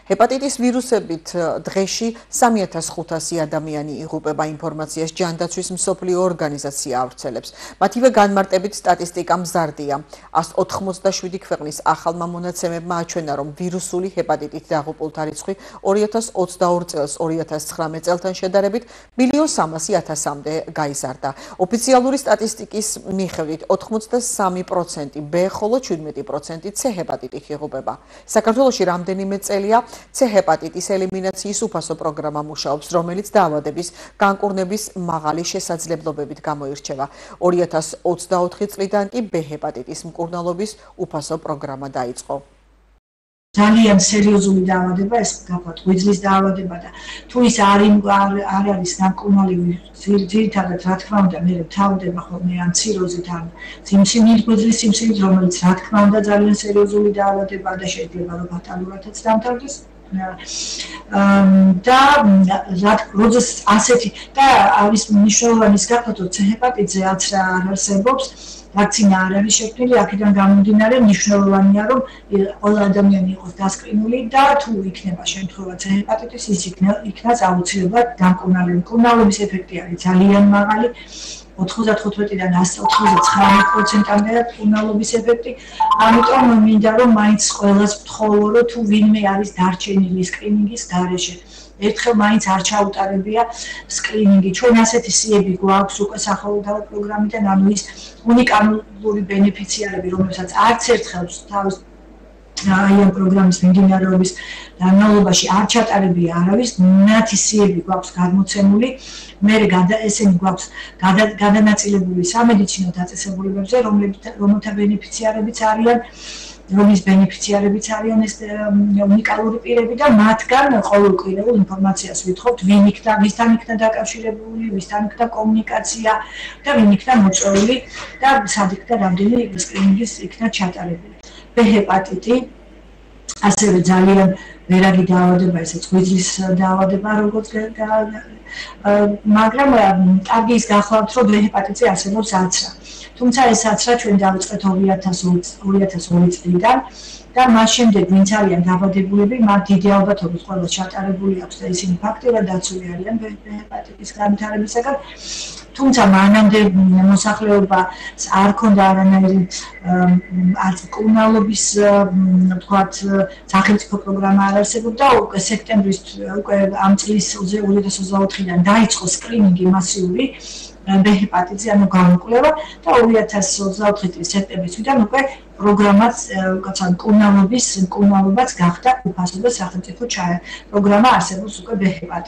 ჰეპატიტის ვირუსებით დღეში 3500 ადამიანი იღუპება ინფორმაციას ჯანდაცვის მსოფლიო ორგანიზაცია ავრცელებს. მათივე განმარტებით სტატისტიკა მზარდია. 187 ქვეყნის ახალმა მონაცემებმა აჩვენა, რომ ვირუსული ჰეპატიტით დაღუპულთა რიცხვი 2022 წელს 2019 წელთან შედარებით 1.300.000-მდე გაიზარდა. ოფიციალური სტატისტიკის მიხედვით 83% B, ხოლო 17% C ჰეპატიტით იღუპება. საქართველოში რამდენიმე წელია C ჰეპატიტის ელიმინაციის უფასო პროგრამა მუშაობს, რომელიც დაავადების განკურნების მაღალი შესაძლებლობებით გამოირჩევა. 2024 წლიდან კი B ჰეპატიტის მკურნალობის უფასო პროგრამა დაიწყო. ძალიან სერიოზული დაავადება, ეს გახლავთ ღვიძლის დაავადება და თუ ის არ არის გამკურნალი, ძირითადად რა თქმა უნდა მე თავდება ხოლმე ან ციროზით ან სიმსივნით, ღვიძლის სიმსივნით, რომელიც რა თქმა უნდა ძალიან სერიოზული დაავადება და შეიძლება რომ ფატალურადაც დამთავრდეს. და როდესაც ასეთი და არის მნიშვნელოვანი გახლავთ, რომ C ჰეპატიტზე არც რა არ არსებობს. ვაქცინა არ არის შექმნილი, აქედან გამომდინარე მნიშვნელოვანია, რომ ყველა ადამიანი იყოს დასკრინული და თუ იქნება შემთხვევა C ჰეპატიტის, ის იქნას აუცილებლად გამკურნალი. მკურნალობის ეფექტი არის ძალიან მაღალი, 95-დან 199%-მდე მკურნალობის ეფექტი. ამიტომ მინდა რომ მაინც ყველას ვთხოვო, რომ თუ ვინმე არის დარჩენილი სკრინინგის გარეშე, ერთხელ მაინც არ ჩაუტარებია სკრინინგი. ჩვენ ასეთი სიები გვაქვს უკვე სახელმწიფო პროგრამიდან, ანუ ის უნიკალური ბენეფიციარები, რომელსაც არც ერთხელ თავის აი ამ პროგრამის მიმდინარეობის განმავლობაში არ ჩატარებია არავის, მათი სიები გვაქვს გადმოცემული, მერე ესენი გვაქვს გადანაწილებული სამედიცინო დაწესებულებებზე, რომელთა ბენეფიციარებიც არიან, რომლის ბენეფიციარებიც არიან ეს უნიკალური პირები და მათგან ყოველკვირეულ ინფორმაციას ვითხოვთ, ვისთან იქნა დაკავშირებული, ვისთან იქნა კომუნიკაცია და ვინ იქნა მოწვეული და სად იქნა რამდენი სკრინინგის იქნა ჩატარებული. B ჰეპატიტი ასევე ძალიან ვერაგი დაავადება, ესეც ღვიძლის დაავადება, როგორც მაგრამ კარგი ის გახლავთ, რომ B ჰეპატიტზე არსებობს აცრა. თუმცა ეს აცრა ჩვენ დავიწყეთ 2002 წლიდან და მას შემდეგ ვინც არიან დაბადებულები, მათ დიდი ალბათობით ყველა ჩატარებული აქვს და ისინი ფაქტიურად დაცული არიან B ჰეპატიტის განვითარებისაგან. თუმცა მანამდე მოსახლეობას არ ქონდა არანაირი არც მკურნალობის თქვათ სახელმწიფო პროგრამა არ არსებობდა. უკვე სექტემბრის უკვე ამ წლის 2024-დან დაიწყო სკრინინგი მასიური B ჰეპატიტზე, ანუ გამოკვლევა და 2024 წლის სექტემბრისიდან უკვე პროგრამაც მკურნალობაც გახდა უფასო და სახელმწიფო პროგრამა არსებობს უკვე B ჰეპატიტზე.